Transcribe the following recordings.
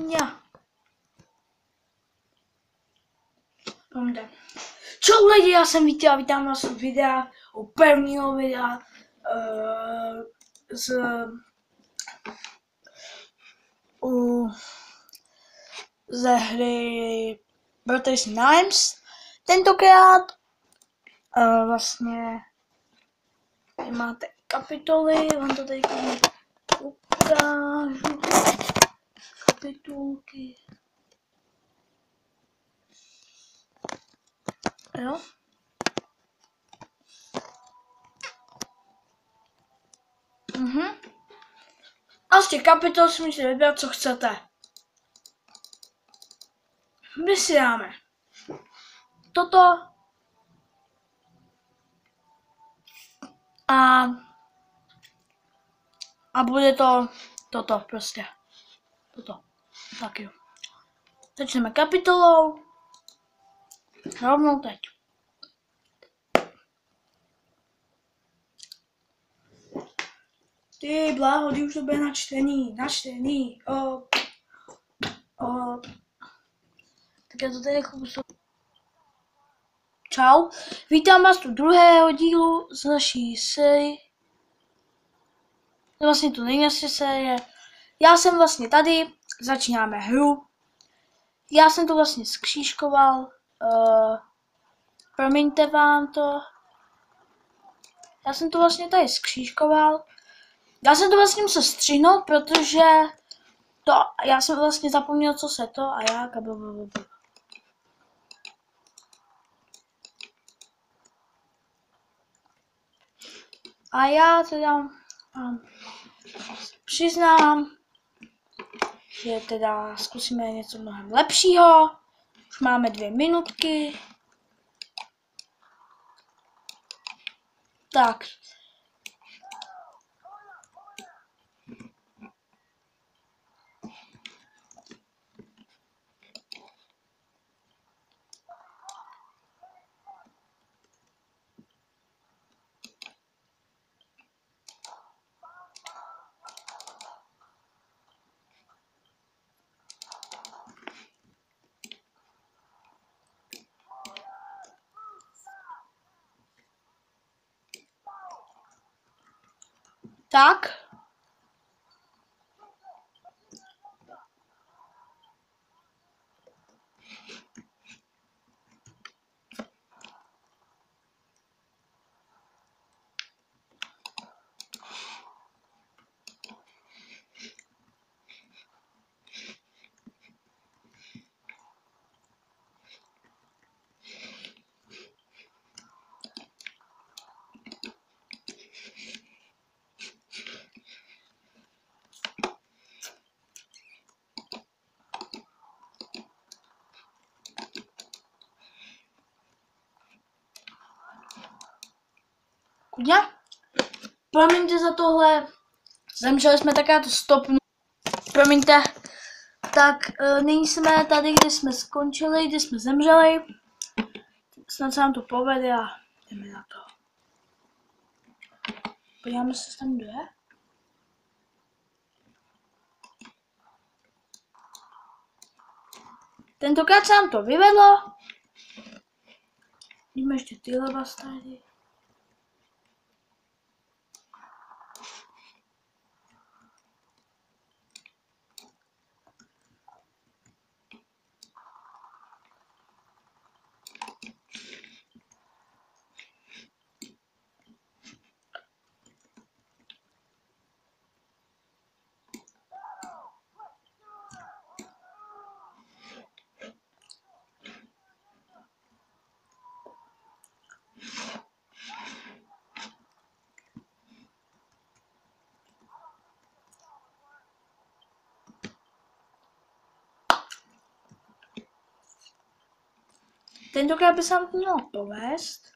Kuňa. Promiňte. Čau lidi, já jsem Vítě a vítám vás u videa, u prvního videa ze hry Brothers in Arms. Tentokrát vlastně tady máte kapitoly, vám to tady ukážu, kapitulky. Jo? A z těch kapitol si můžete vybrat, co chcete. My si dáme toto a bude to toto prostě. Toto. Tak jo. Začneme kapitolou. Rovnou teď. Ty bláho, ty už to bude načtený. Tak já to tady jako Čau, vítám vás u druhého dílu z naší série. Vlastně to není naše série. Já jsem vlastně tady, začínáme hru. Já jsem to vlastně skřížkoval. Promiňte vám to. Já jsem to vlastně tady skřížkoval. Já jsem to vlastně musel střihnout, protože já jsem vlastně zapomněl, co se to a jak a blablabla. A já teda přiznám, že teda zkusíme něco mnohem lepšího. Už máme 2 minutky. Tak. Tak. Kuňa? Promiňte za tohle. Zemřeli jsme taká to stopnu. Promiňte. Tak nyní jsme tady, kde jsme skončili, kde jsme zemřeli. Snad se nám to povede a jdeme na to. Podíváme se, co tam jde. Tentokrát se nám to vyvedlo. Vidíme ještě tyhle bastardy. Tentokrát by se nám to mělo povést.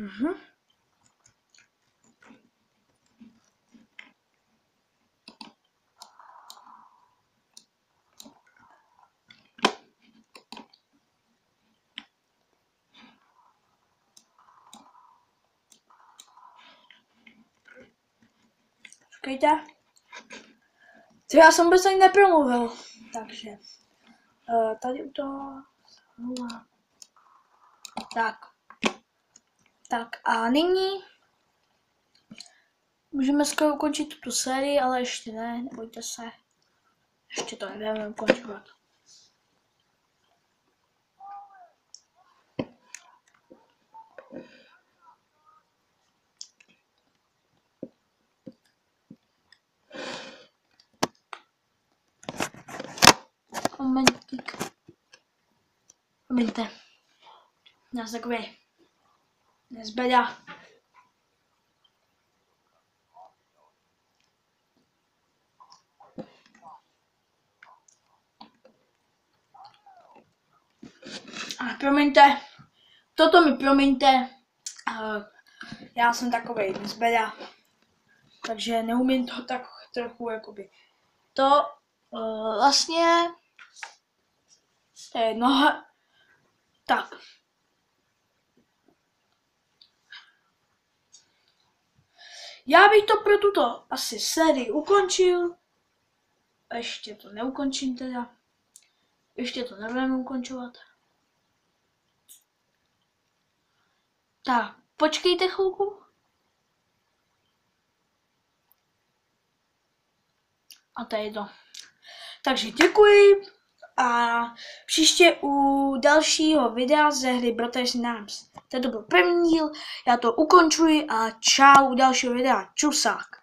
Počkejte. Já jsem vůbec ani nepromluvil, takže tady u toho. Tak a nyní můžeme skoro ukončit tuto sérii, ale ještě ne, nebojte se. Ještě to nebudeme ukončovat. Momentík. Promiňte. Nás takový nezbedá. A promiňte, toto mi promiňte, já jsem takovej nezbedá, takže neumím to tak trochu jakoby. To vlastně, to je jedno, tak. Já bych to pro tuto asi sérii ukončil, ještě to neukončím teda, ještě to nebudeme ukončovat. Tak, počkejte chvilku. A to je to. Takže děkuji a příště u dalšího videa ze hry Brothers in Arms. To byl první díl, já to ukončuji a čau u dalšího videa. Čusák.